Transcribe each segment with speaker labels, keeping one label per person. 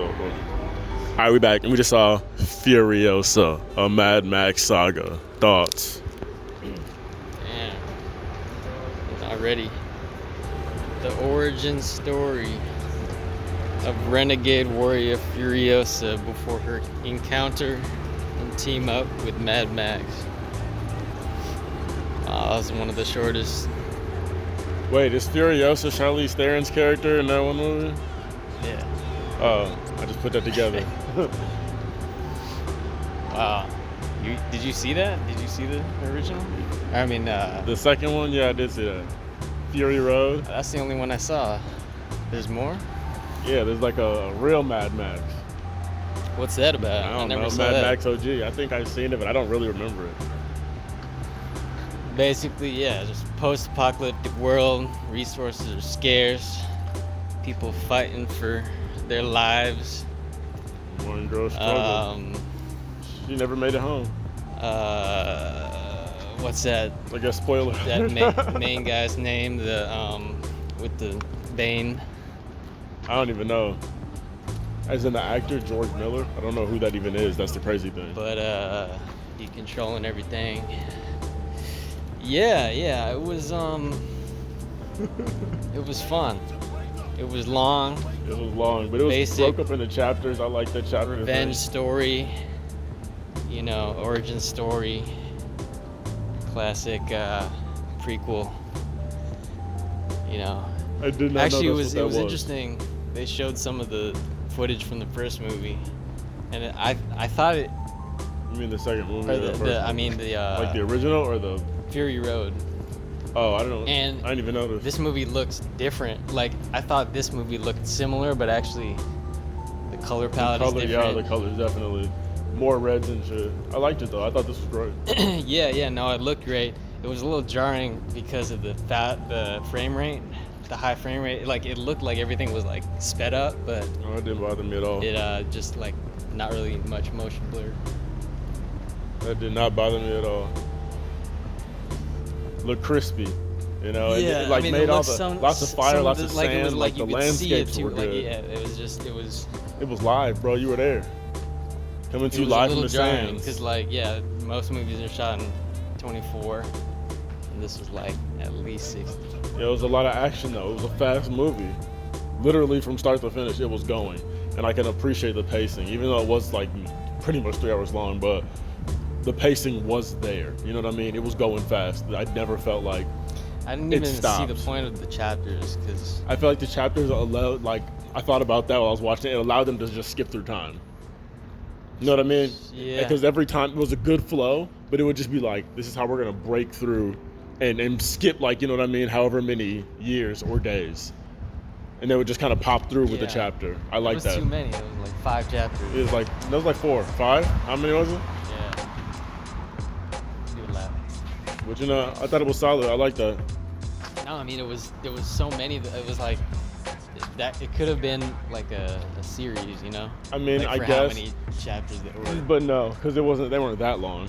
Speaker 1: All right, we back, and we just saw Furiosa, a Mad Max saga. Thoughts?
Speaker 2: Damn. Not ready. The origin story of Renegade Warrior Furiosa before her encounter and team up with Mad Max. That was one of the shortest.
Speaker 1: Wait, is Furiosa Charlize Theron's character in that one movie?
Speaker 2: Yeah.
Speaker 1: Oh, I just put that together.
Speaker 2: Wow. Did you see that? Did you see the original? I mean,
Speaker 1: The second one, yeah, I did see that. Fury Road.
Speaker 2: that's the only one I saw. There's more?
Speaker 1: Yeah, there's like a real Mad Max.
Speaker 2: What's that about?
Speaker 1: I don't
Speaker 2: never
Speaker 1: know,
Speaker 2: saw
Speaker 1: Mad
Speaker 2: that.
Speaker 1: Max OG. I think I've seen it, but I don't really remember it.
Speaker 2: Basically, yeah, just post-apocalyptic world. Resources are scarce. People fighting for their lives.
Speaker 1: One girl struggle. She never made it home.
Speaker 2: What's that?
Speaker 1: I guess spoiler.
Speaker 2: That main guy's name? The with the Bane.
Speaker 1: I don't even know. As in the actor George Miller, I don't know who that even is. That's the crazy thing.
Speaker 2: But he controlling everything. Yeah, it was it was fun. It was long.
Speaker 1: It was long, but it was
Speaker 2: Basic.
Speaker 1: broke up into chapters. I like the chapter.
Speaker 2: Revenge story. Origin story. Classic prequel.
Speaker 1: I did not
Speaker 2: Actually,
Speaker 1: know
Speaker 2: it
Speaker 1: that's
Speaker 2: was
Speaker 1: what that
Speaker 2: interesting. They showed some of the footage from the first movie, and I thought it.
Speaker 1: You mean the second movie?
Speaker 2: Or
Speaker 1: or the first
Speaker 2: I
Speaker 1: movie?
Speaker 2: mean the
Speaker 1: like the original or the?
Speaker 2: Fury Road.
Speaker 1: Oh, I don't know.
Speaker 2: And
Speaker 1: I didn't even notice.
Speaker 2: This movie looks different. Like I thought this movie looked similar, but actually the color palette is different.
Speaker 1: Yeah, the color's definitely more reds and shit. I liked it though. I thought this was great.
Speaker 2: No, it looked great. It was a little jarring because of the frame rate, the high frame rate. Like it looked like everything was like sped up, but
Speaker 1: No, it didn't bother me at all.
Speaker 2: it just like not really much motion blur.
Speaker 1: That did not bother me at all. Looked crispy, It made all the lots of fire, lots of sand.
Speaker 2: It was like
Speaker 1: the
Speaker 2: you could see it
Speaker 1: landscapes
Speaker 2: too.
Speaker 1: were good.
Speaker 2: It was.
Speaker 1: It was live, bro. You were there. Coming to you live from the sands.
Speaker 2: Because most movies are shot in 24, and this was like at least 60.
Speaker 1: Yeah, it was a lot of action though. It was a fast movie. Literally from start to finish, it was going, and I can appreciate the pacing, even though it was like pretty much 3 hours long. But the pacing was there. You know what I mean? It was going fast. I never felt like
Speaker 2: I didn't even see the point of the chapters because
Speaker 1: I feel like the chapters allowed. Like I thought about that while I was watching it. It allowed them to just skip through time. You know what I mean?
Speaker 2: Yeah.
Speaker 1: Because every time it was a good flow, but it would just be like, this is how we're gonna break through, and skip like, you know what I mean, however many years or days, and they would just kind of pop through with the chapter. I like that.
Speaker 2: It was too many. It was like 5 chapters.
Speaker 1: It was like 4, 5. How many was it?
Speaker 2: Yeah. You would laugh.
Speaker 1: But I thought it was solid. I like that.
Speaker 2: No, I mean it was so many that it was like that it could have been like a series, you know?
Speaker 1: I mean,
Speaker 2: like
Speaker 1: I
Speaker 2: for
Speaker 1: guess.
Speaker 2: how many chapters there were.
Speaker 1: But no, because they weren't that long.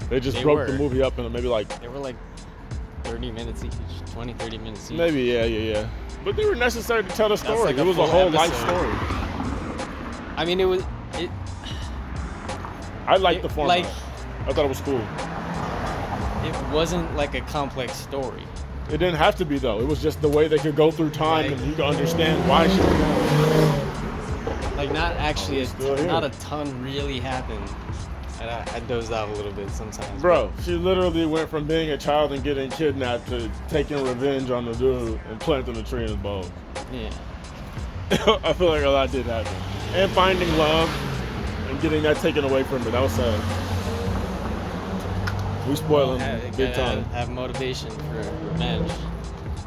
Speaker 1: They just broke the movie up into maybe like.
Speaker 2: They were like 30 minutes each, 20, 30 minutes each.
Speaker 1: Maybe, yeah. But they were necessary to tell the story.
Speaker 2: Like
Speaker 1: it was a whole life
Speaker 2: episode.
Speaker 1: story.
Speaker 2: I mean,
Speaker 1: I liked the format.
Speaker 2: Like,
Speaker 1: I thought it was cool.
Speaker 2: it wasn't like a complex story.
Speaker 1: It didn't have to be though. It was just the way they could go through time and you could understand why she was going.
Speaker 2: Like not actually, not
Speaker 1: here.
Speaker 2: a ton really happened. And I dozed out a little bit sometimes.
Speaker 1: Bro, she literally went from being a child and getting kidnapped to taking revenge on the dude and planting a tree in his bones.
Speaker 2: Yeah.
Speaker 1: I feel like a lot did happen. And finding love and getting that taken away from her. That was sad. We spoiling big time.
Speaker 2: Have motivation for revenge.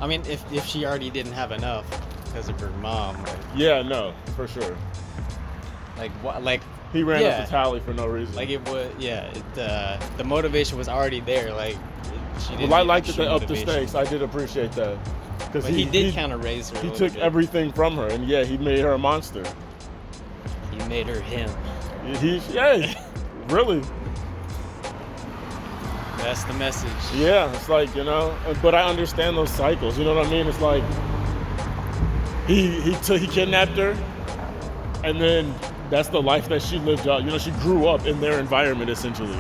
Speaker 2: I mean, if she already didn't have enough because of her mom.
Speaker 1: Yeah, no, for sure.
Speaker 2: Like what? Like
Speaker 1: he ran up the tally for no reason.
Speaker 2: Like it was, the motivation was already there. Like she didn't.
Speaker 1: Well, I liked that they upped the stakes. I did appreciate that.
Speaker 2: But he did kind of raise her.
Speaker 1: He took everything from her, and he made her a monster.
Speaker 2: He made her him.
Speaker 1: Really.
Speaker 2: That's the message.
Speaker 1: Yeah, it's like, but I understand those cycles. You know what I mean? It's like he kidnapped her, And then that's the life that she lived out. You know, she grew up in their environment essentially.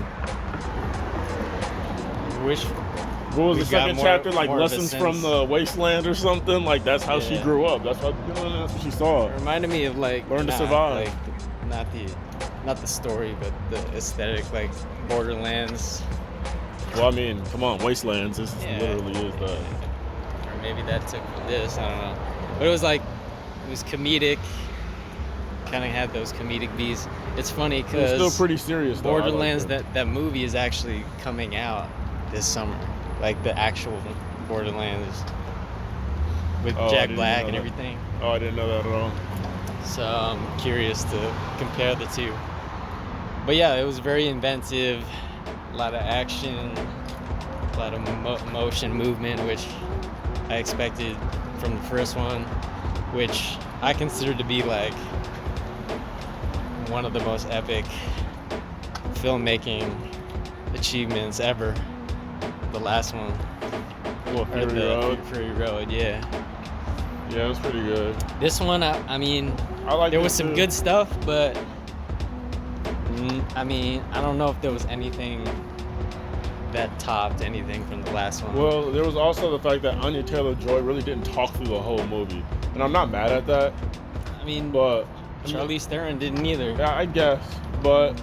Speaker 2: Wish
Speaker 1: What was
Speaker 2: we
Speaker 1: the
Speaker 2: got
Speaker 1: second
Speaker 2: more-
Speaker 1: chapter? Like
Speaker 2: more of a
Speaker 1: lessons
Speaker 2: sense.
Speaker 1: from the wasteland or something? Like that's how she
Speaker 2: Yeah.
Speaker 1: grew up. That's what that's what she saw.
Speaker 2: It reminded me of like
Speaker 1: Learn to survive.
Speaker 2: Like not the story, but the aesthetic, like Borderlands.
Speaker 1: Well, I mean, come on, wastelands. This
Speaker 2: Yeah.
Speaker 1: literally is that.
Speaker 2: Or maybe that took from this. I don't know. But it was comedic. Kind of had those comedic beats. It's funny
Speaker 1: It's
Speaker 2: because
Speaker 1: still pretty serious. Though. I like
Speaker 2: Borderlands,
Speaker 1: it.
Speaker 2: that movie is actually coming out this summer. Like the actual Borderlands with
Speaker 1: Oh, I
Speaker 2: Jack
Speaker 1: didn't
Speaker 2: Black
Speaker 1: know
Speaker 2: and
Speaker 1: that.
Speaker 2: everything.
Speaker 1: Oh, I didn't know that at all.
Speaker 2: So I'm curious to compare the two. But yeah, it was very inventive. A lot of action, a lot of motion movement, which I expected from the first one, which I consider to be like one of the most epic filmmaking achievements ever. The last one,
Speaker 1: Well,
Speaker 2: or
Speaker 1: Fury Road.
Speaker 2: Fury Road, yeah.
Speaker 1: Yeah, it was pretty good.
Speaker 2: This one, I mean,
Speaker 1: I like.
Speaker 2: there was some good stuff, but I mean, I don't know if there was anything that topped anything from the last one.
Speaker 1: Well, there was also the fact that Anya Taylor-Joy really didn't talk through the whole movie, and I'm not mad at that.
Speaker 2: I mean,
Speaker 1: But
Speaker 2: Charlize Theron didn't either.
Speaker 1: yeah, I guess. But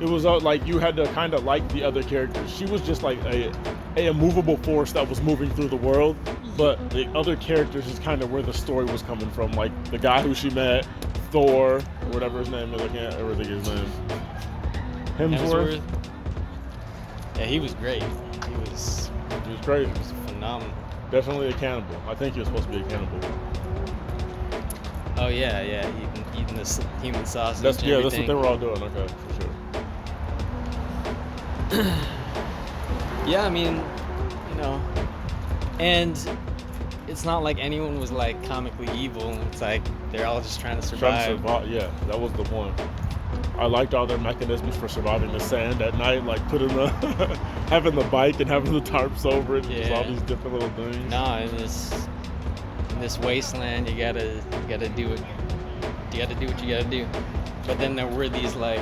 Speaker 1: it was like you had to kind of like the other characters. She was just like a immovable force that was moving through the world. But the other characters is kind of where the story was coming from. Like the guy who she met, Thor, or whatever his name is. I can't ever think of his name. Hemsworth.
Speaker 2: Yeah, he was great. He was
Speaker 1: Great.
Speaker 2: phenomenal.
Speaker 1: Definitely a cannibal. I think he was supposed to be a cannibal.
Speaker 2: Oh yeah, eating the human sausage.
Speaker 1: That's
Speaker 2: and
Speaker 1: yeah. That's what
Speaker 2: everything.
Speaker 1: they were all doing. Okay, for sure.
Speaker 2: Yeah, I mean, you know, and it's not like anyone was like comically evil. It's like they're all just trying to survive.
Speaker 1: Trying to survive. Yeah, that was the point. I liked all their mechanisms for surviving the sand at night, like putting the having the bike and having the tarps over it, and just all
Speaker 2: Yeah.
Speaker 1: these different little things.
Speaker 2: No, in this wasteland, you gotta do it. You gotta do what you gotta do. But then there were these like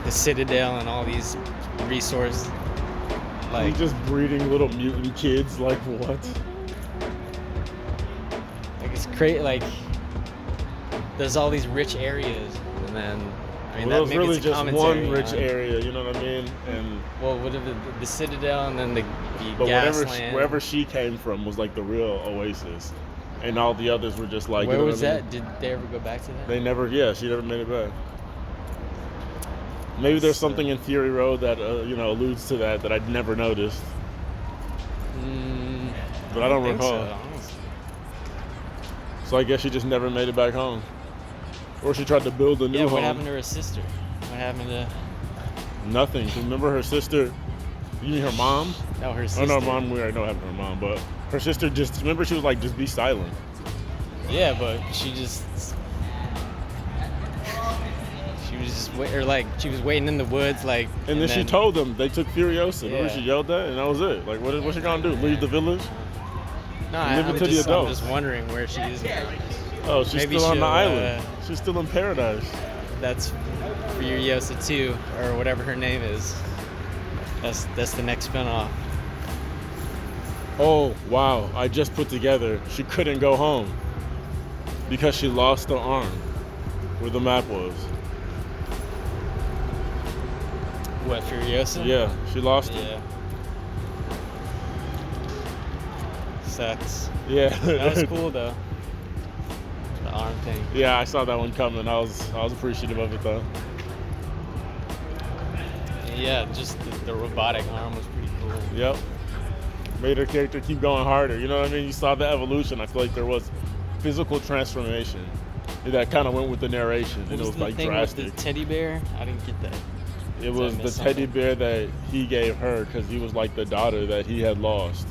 Speaker 2: the Citadel and all these resource like
Speaker 1: He's just breeding little mutant kids. Like what?
Speaker 2: it's crazy. Like there's all these rich areas, and then I mean
Speaker 1: Well, it
Speaker 2: that
Speaker 1: was
Speaker 2: maybe
Speaker 1: really
Speaker 2: it's a
Speaker 1: just
Speaker 2: commentary
Speaker 1: one rich
Speaker 2: on-
Speaker 1: area. You know what I mean? And
Speaker 2: Well, whatever the Citadel and then the
Speaker 1: but
Speaker 2: Gasland.
Speaker 1: wherever she came from was like the real oasis, and all the others were just like.
Speaker 2: Where
Speaker 1: you know
Speaker 2: was
Speaker 1: what I mean?
Speaker 2: that? Did they ever go back to that?
Speaker 1: They never. Yeah, she never made it back. Maybe there's something in Fury Road that alludes to that I'd never noticed, but I don't
Speaker 2: think
Speaker 1: recall.
Speaker 2: so, honestly.
Speaker 1: So I guess she just never made it back home, or she tried to build a new
Speaker 2: Yeah,
Speaker 1: home.
Speaker 2: what happened to her sister? What happened to
Speaker 1: Nothing. Remember her sister? You mean her mom?
Speaker 2: no her sister?
Speaker 1: Oh no, mom. We already know what happened to her mom, but her sister just remember she was like, just be silent.
Speaker 2: Yeah, but she was waiting in the woods like.
Speaker 1: And then she told them they took Furiosa. Remember
Speaker 2: Yeah.
Speaker 1: she yelled that, and that was it. Like, what's she gonna do? Leave the village?
Speaker 2: No,
Speaker 1: leave it to the
Speaker 2: I'm
Speaker 1: adults.
Speaker 2: just wondering where she is.
Speaker 1: Oh, she's
Speaker 2: Maybe
Speaker 1: still on the
Speaker 2: she'll,
Speaker 1: island. She's still in paradise.
Speaker 2: That's Furiosa 2 or whatever her name is. That's the next spinoff.
Speaker 1: Oh wow! I just put together. She couldn't go home because she lost the arm where the map was.
Speaker 2: What, Furiosa?
Speaker 1: Yeah, she lost it.
Speaker 2: Yeah. Sucks.
Speaker 1: Yeah.
Speaker 2: That was cool though. The arm thing.
Speaker 1: Yeah, I saw that one coming. I was appreciative of it though.
Speaker 2: Yeah, just the robotic arm was pretty cool.
Speaker 1: Yep. Made her character keep going harder. You know what I mean? You saw the evolution. I feel like there was physical transformation that kind of went with the narration, and
Speaker 2: What
Speaker 1: it was
Speaker 2: was the
Speaker 1: like
Speaker 2: thing
Speaker 1: drastic.
Speaker 2: with the teddy bear? I didn't get that.
Speaker 1: It
Speaker 2: Did I
Speaker 1: was the
Speaker 2: miss
Speaker 1: teddy
Speaker 2: something?
Speaker 1: bear that he gave her because he was like the daughter that he had lost.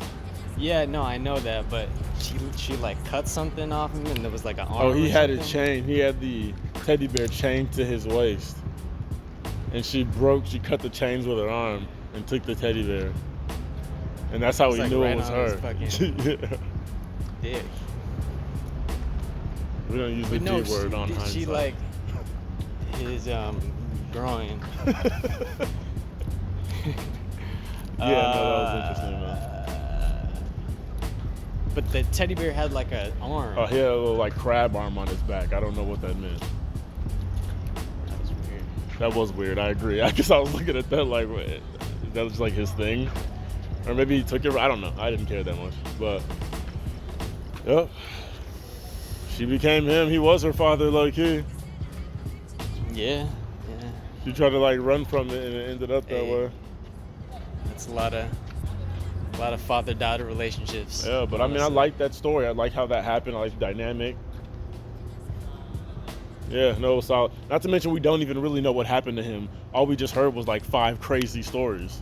Speaker 2: Yeah, no, I know that, but she like cut something off him, and there was like an arm.
Speaker 1: Oh, he
Speaker 2: or
Speaker 1: had it
Speaker 2: something?
Speaker 1: chained. He had the teddy bear chained to his waist, and she cut the chains with her arm and took the teddy bear, and that's how
Speaker 2: It's
Speaker 1: he
Speaker 2: like
Speaker 1: knew
Speaker 2: right
Speaker 1: it was
Speaker 2: on his
Speaker 1: her.
Speaker 2: fucking-
Speaker 1: Yeah.
Speaker 2: Dick.
Speaker 1: We don't use the
Speaker 2: But no,
Speaker 1: G word on
Speaker 2: did
Speaker 1: hindsight.
Speaker 2: she like his groin?
Speaker 1: Yeah, no, that was interesting, man.
Speaker 2: But the teddy bear had like an arm.
Speaker 1: Oh, he had a little like crab arm on his back. I don't know what that meant.
Speaker 2: That was weird.
Speaker 1: That was weird. I agree. I guess I was looking at that like, wait, that was like his thing, or maybe he took it. I don't know. I didn't care that much, but yep. She became him. He was her father, low key.
Speaker 2: Yeah.
Speaker 1: She tried to like run from it, and it ended up that way.
Speaker 2: That's a lot of father-daughter relationships.
Speaker 1: Yeah, but I mean, I like that story. I like how that happened. I like the dynamic. Yeah, no, it was solid. Not to mention, we don't even really know what happened to him. All we just heard was like 5 crazy stories.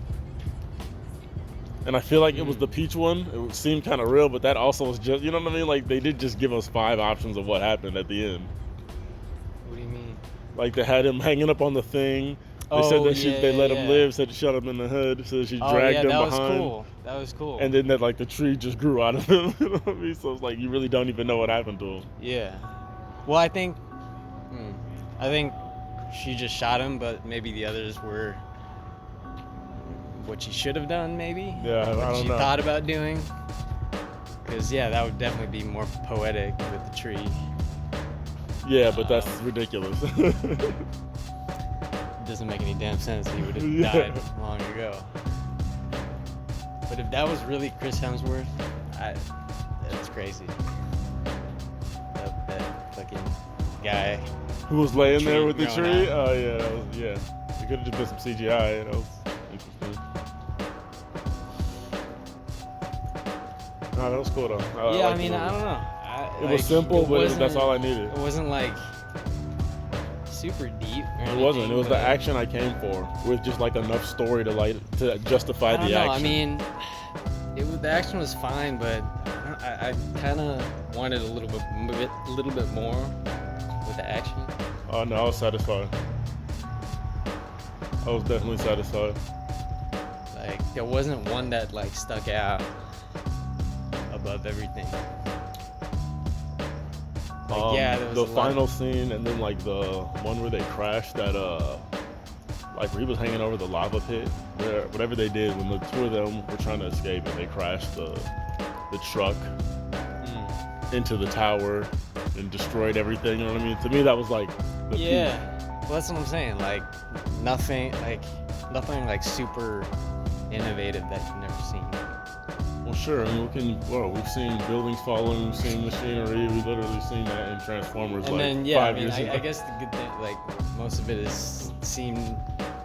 Speaker 1: And I feel like it was the peach one. It seemed kind of real, but that also was just, you know what I mean? Like, they did just give us 5 options of what happened at the end.
Speaker 2: What do you mean?
Speaker 1: Like, they had him hanging up on the thing. They said that they let him live, said to shut him in the hood, so she dragged him behind.
Speaker 2: That was cool.
Speaker 1: And then that, like, the tree just grew out of him. You know what I mean? So it's like, you really don't even know what happened to him.
Speaker 2: Yeah. Well, I think she just shot him, but maybe the others were what she should have done, maybe?
Speaker 1: Yeah, I don't know.
Speaker 2: What she thought about doing. Because, yeah, that would definitely be more poetic with the tree.
Speaker 1: Yeah, but that's ridiculous.
Speaker 2: It doesn't make any damn sense. He would have died long ago. But if that was really Chris Hemsworth, that's crazy. That fucking guy.
Speaker 1: Who was laying there with the
Speaker 2: growing
Speaker 1: tree?
Speaker 2: out.
Speaker 1: Oh, yeah, that was, yeah. It could have just been some CGI. That was interesting. No, that was cool, though.
Speaker 2: Yeah,
Speaker 1: liked
Speaker 2: I mean,
Speaker 1: the
Speaker 2: I
Speaker 1: movie.
Speaker 2: don't know.
Speaker 1: It was simple, but that's all I needed.
Speaker 2: It wasn't like super deep.
Speaker 1: It wasn't. It was the action I came for, with just like enough story to justify the action.
Speaker 2: I mean, the action was fine, but I kind of wanted a little bit more with the action.
Speaker 1: Oh no, I was satisfied. I was definitely satisfied.
Speaker 2: Like there wasn't one that like stuck out above everything. Like, yeah, there was
Speaker 1: the
Speaker 2: a lot
Speaker 1: final scene, and then like the one where they crashed that like where he was hanging over the lava pit, where whatever they did when the 2 of them were trying to escape, and they crashed the truck into the tower and destroyed everything. You know what I mean? To me, that was like the peak.
Speaker 2: Well, that's what I'm saying. Like nothing like super innovative that you've never seen.
Speaker 1: Well, sure. I mean, we've seen buildings falling, we've seen machinery, we've literally seen that in Transformers
Speaker 2: And
Speaker 1: like
Speaker 2: then, yeah,
Speaker 1: 5
Speaker 2: I mean,
Speaker 1: years ago.
Speaker 2: I guess the good thing, like most of it seemed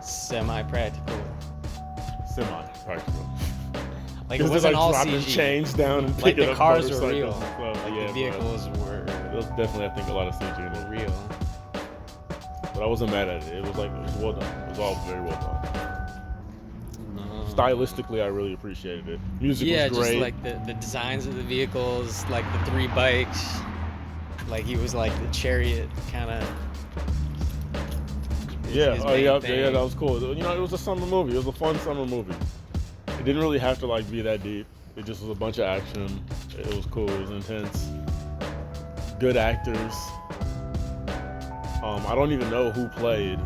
Speaker 2: semi-practical.
Speaker 1: Semi-practical.
Speaker 2: Like it
Speaker 1: Because
Speaker 2: wasn't
Speaker 1: they're like
Speaker 2: all
Speaker 1: dropping
Speaker 2: CG.
Speaker 1: chains down and
Speaker 2: Like
Speaker 1: picking
Speaker 2: the
Speaker 1: up
Speaker 2: cars were
Speaker 1: motorcycles
Speaker 2: real.
Speaker 1: and stuff.
Speaker 2: Like
Speaker 1: Yeah,
Speaker 2: the vehicles
Speaker 1: there was definitely, I think, a lot of CG in it.
Speaker 2: real.
Speaker 1: But I wasn't mad at it. It was well done. It was all very well done. Stylistically, I really appreciated it. Music was great.
Speaker 2: Just like the designs of the vehicles, like the 3 bikes. Like he was like the chariot kind of.
Speaker 1: Yeah, that was cool. You know, it was a summer movie. It was a fun summer movie. It didn't really have to like be that deep. It just was a bunch of action. It was cool. It was intense. Good actors. I don't even know who played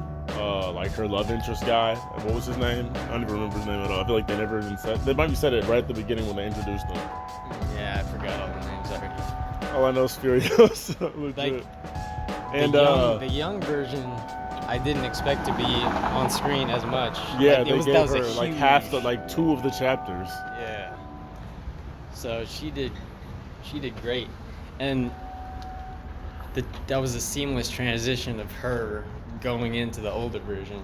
Speaker 1: like her love interest guy. What was his name? I don't even remember his name at all. I feel like they never even said. They might have said it right at the beginning when they introduced him.
Speaker 2: Yeah, I forgot all the names already.
Speaker 1: All I know is Furiosa. Legit.
Speaker 2: And the young version, I didn't expect to be on screen as much.
Speaker 1: Yeah,
Speaker 2: like,
Speaker 1: they gave her like half the 2 of the chapters.
Speaker 2: Yeah. So she did great, and that was a seamless transition of her going into the older version.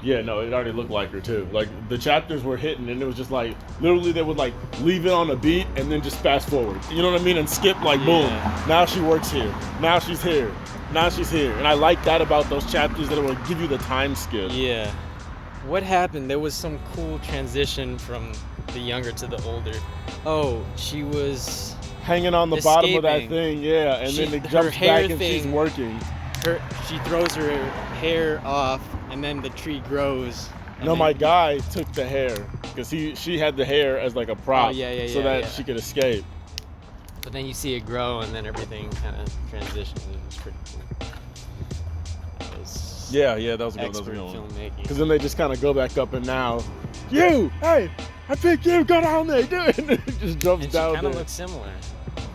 Speaker 1: Yeah, no, it already looked like her too. Like the chapters were hitting, and it was just like literally they would like leave it on a beat and then just fast forward. You know what I mean? And skip like boom. Now she works here. Now she's here. Now she's here. And I like that about those chapters, that it will give you the time skip.
Speaker 2: Yeah. What happened? There was some cool transition from the younger to the older. Oh, she was
Speaker 1: hanging on the bottom of that
Speaker 2: escaping.
Speaker 1: thing, yeah, and then it
Speaker 2: her
Speaker 1: jumps
Speaker 2: hair
Speaker 1: back and she's
Speaker 2: thing-
Speaker 1: working.
Speaker 2: She throws her hair off, and then the tree grows. and
Speaker 1: No,
Speaker 2: then-
Speaker 1: my guy took the hair because she had the hair as like a prop,
Speaker 2: Oh, yeah,
Speaker 1: so that
Speaker 2: yeah.
Speaker 1: she could escape.
Speaker 2: But then you see it grow, and then everything kind of transitions, and it's pretty cool. That was
Speaker 1: Yeah, that was a good
Speaker 2: expert
Speaker 1: one.
Speaker 2: filmmaking.
Speaker 1: Because then they just kind of go back up, and now, hey, I picked you, go down there, do it. And it just jumps
Speaker 2: And she
Speaker 1: down
Speaker 2: kind of
Speaker 1: there.
Speaker 2: looks similar.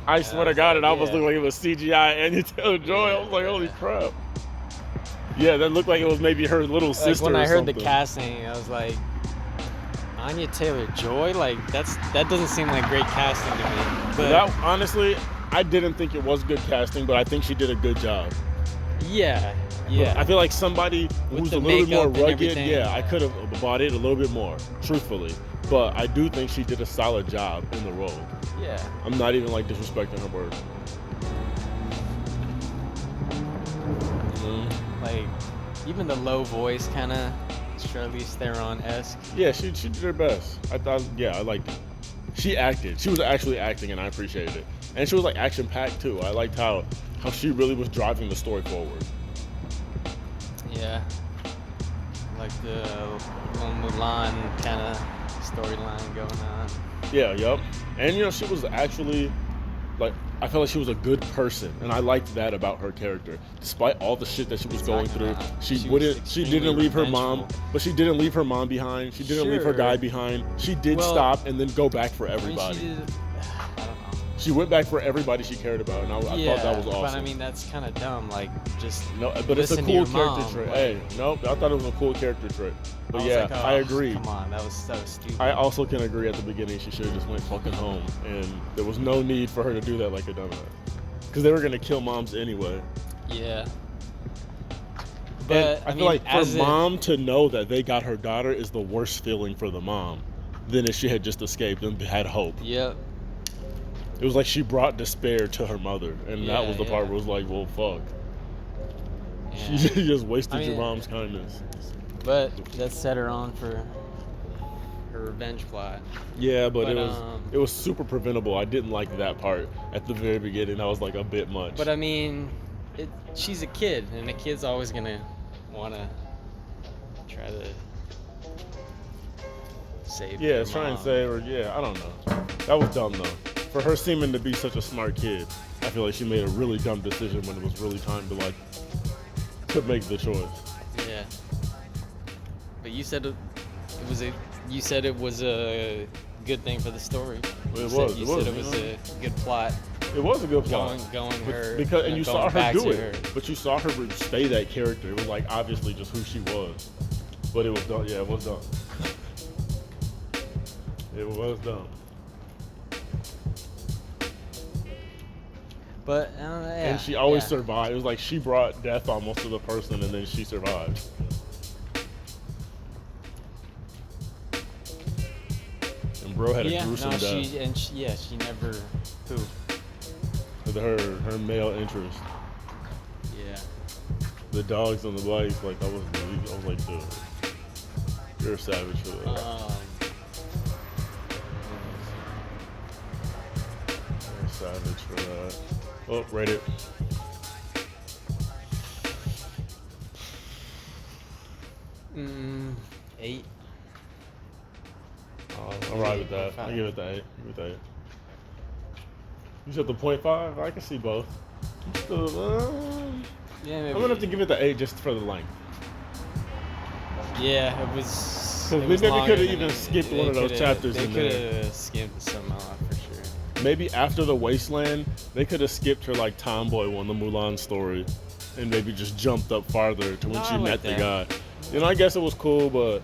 Speaker 1: I swear to God, it almost
Speaker 2: yeah.
Speaker 1: looked like it was CGI and you tell Joy. I was like, holy crap. Yeah, that looked like it was maybe her little sister.
Speaker 2: Like when I heard
Speaker 1: something.
Speaker 2: the casting, I was like, Anya Taylor-Joy? Like that doesn't seem like great casting to me. But
Speaker 1: That, honestly, I didn't think it was good casting, but I think she did a good job.
Speaker 2: yeah.
Speaker 1: I feel like somebody
Speaker 2: With
Speaker 1: who's
Speaker 2: the
Speaker 1: a little bit more
Speaker 2: makeup and
Speaker 1: rugged,
Speaker 2: everything.
Speaker 1: I could have bought it a little bit more, truthfully. But I do think she did a solid job in the role.
Speaker 2: Yeah.
Speaker 1: I'm not even like disrespecting her work.
Speaker 2: Like even the low voice kind of Charlize Theron-esque.
Speaker 1: Yeah, she did her best. I thought, I liked it. She acted. She was actually acting, and I appreciated it. And she was like action-packed too. I liked how she really was driving the story forward.
Speaker 2: Yeah. Like the little Mulan kind of storyline going on.
Speaker 1: Yeah, yup. And she was actually like, I felt like she was a good person, and I liked that about her character. Despite all the shit that she was going through, she didn't leave her mom, but she didn't leave her mom behind. She didn't leave her guy behind. She did stop and then go back for everybody.
Speaker 2: I don't know.
Speaker 1: She went back for everybody she cared about, and I thought that was awesome.
Speaker 2: But I mean, that's kind of dumb. Like, just
Speaker 1: no, but it's a
Speaker 2: listen
Speaker 1: cool
Speaker 2: to your
Speaker 1: character
Speaker 2: mom,
Speaker 1: trait.
Speaker 2: like-
Speaker 1: Hey, nope, I thought it was a cool character trait. But
Speaker 2: was like,
Speaker 1: I agree.
Speaker 2: Come on, that was so stupid.
Speaker 1: I also can agree at the beginning she should have just went fucking home, and there was no need for her to do that like a dumbass. Because they were gonna kill moms anyway.
Speaker 2: Yeah.
Speaker 1: But
Speaker 2: But
Speaker 1: I feel like for mom to know that they got her daughter is the worst feeling for the mom than if she had just escaped and had hope.
Speaker 2: Yep.
Speaker 1: It was like she brought despair to her mother, and that was the part where it was like, well, fuck.
Speaker 2: Yeah.
Speaker 1: She just wasted your mom's kindness.
Speaker 2: But that set her on for her revenge plot.
Speaker 1: Yeah, but it was super preventable. I didn't like that part at the very beginning. That was like a bit much.
Speaker 2: But I mean, she's a kid, and a kid's always gonna wanna try to save.
Speaker 1: Yeah, it's trying to save her. Yeah, I don't know. That was dumb though. For her seeming to be such a smart kid, I feel like she made a really dumb decision when it was really time to make the choice.
Speaker 2: Yeah. But you said you said it was a good thing for the story.
Speaker 1: You
Speaker 2: said it was a good plot.
Speaker 1: It was a good plot.
Speaker 2: Going her
Speaker 1: because and you saw her do it,
Speaker 2: her.
Speaker 1: but you saw her stay that character. It was like obviously just who she was, but it was dumb. Yeah, it was dumb. It was dumb.
Speaker 2: But
Speaker 1: and she always survived. It was like she brought death almost to the person, and then she survived. And bro had a gruesome death.
Speaker 2: She never
Speaker 1: With her male interest.
Speaker 2: Yeah.
Speaker 1: The dogs on the bikes, like I was like, dude, you're a savage for that. You're a savage for that. Oh, rate it.
Speaker 2: Eight.
Speaker 1: I'm right with that. I give it the 8. You said the 0.5? I can see both.
Speaker 2: Yeah, maybe.
Speaker 1: I'm gonna have to give it the 8 just for the length.
Speaker 2: Yeah, it was.
Speaker 1: Because they maybe could have even skipped one of those chapters in there.
Speaker 2: They could have skipped some off for sure.
Speaker 1: Maybe after the Wasteland, they could have skipped her like tomboy one, the Mulan story, and maybe just jumped up farther to when she met the guy. You know, I guess it was cool, but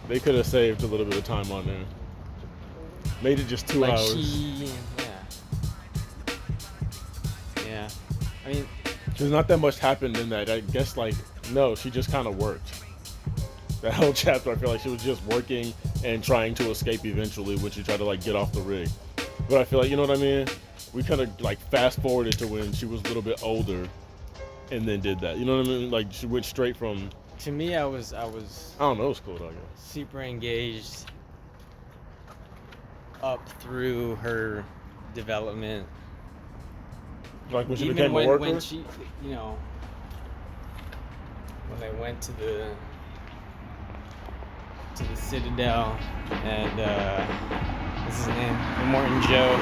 Speaker 1: they could have saved a little bit of time on there. Made it just 2 hours.
Speaker 2: Yeah. I mean,
Speaker 1: there's not that much happened in that. I guess no, she just kind of worked. That whole chapter, I feel like she was just working and trying to escape eventually when she tried to get off the rig. But I feel like, you know what I mean? We kind of fast forwarded to when she was a little bit older and then did that. You know what I mean? She went straight from.
Speaker 2: To me, I was.
Speaker 1: I don't know. It was cool, I guess.
Speaker 2: Super engaged up through her development.
Speaker 1: Like when she became a worker?
Speaker 2: When she, when they went to the Citadel, and what's his name? Immortan Joe.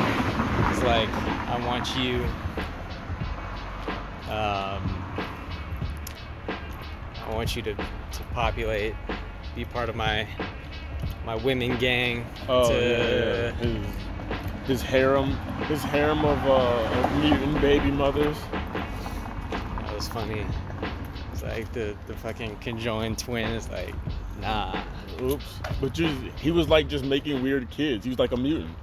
Speaker 2: It's like, I want you. I want you to populate, be part of my women gang.
Speaker 1: Oh, yeah. His harem of mutant baby mothers.
Speaker 2: That was funny. It's like the fucking conjoined twin is like, nah.
Speaker 1: Oops. But he was like just making weird kids. He was like a mutant.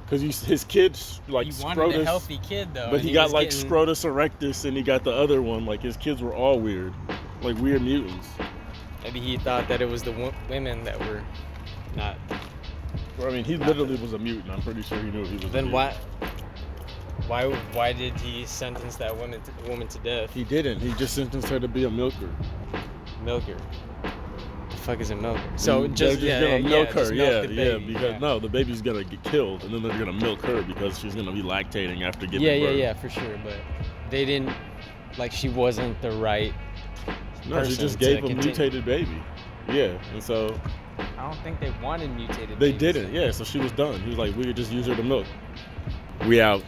Speaker 1: Because his kids, like,
Speaker 2: He
Speaker 1: Scrotus.
Speaker 2: wanted a healthy kid, though.
Speaker 1: But
Speaker 2: and
Speaker 1: he got,
Speaker 2: was
Speaker 1: like,
Speaker 2: getting-
Speaker 1: Scrotus erectus, and he got the other one. Like, his kids were all weird. Like, weird mutants.
Speaker 2: Maybe he thought that it was the women that were not.
Speaker 1: Or, I mean, he literally was a mutant. I'm pretty sure he knew he was a
Speaker 2: Then
Speaker 1: mutant.
Speaker 2: why did he sentence that woman to death?
Speaker 1: He didn't. He just sentenced her to be a milker.
Speaker 2: Milker. The fuck is a milker? So
Speaker 1: And
Speaker 2: just
Speaker 1: they're gonna milk her,
Speaker 2: just milk the baby.
Speaker 1: because no, the baby's gonna get killed, and then they're gonna milk her because she's gonna be lactating after giving birth.
Speaker 2: Yeah, for sure. But they didn't, like, she wasn't the right.
Speaker 1: No, she
Speaker 2: person
Speaker 1: just
Speaker 2: to
Speaker 1: gave a
Speaker 2: continue.
Speaker 1: mutated baby. Yeah, and so
Speaker 2: I don't think they wanted mutated.
Speaker 1: they
Speaker 2: babies.
Speaker 1: didn't. Yeah, so she was done. He was like, we could just use her to milk. We out.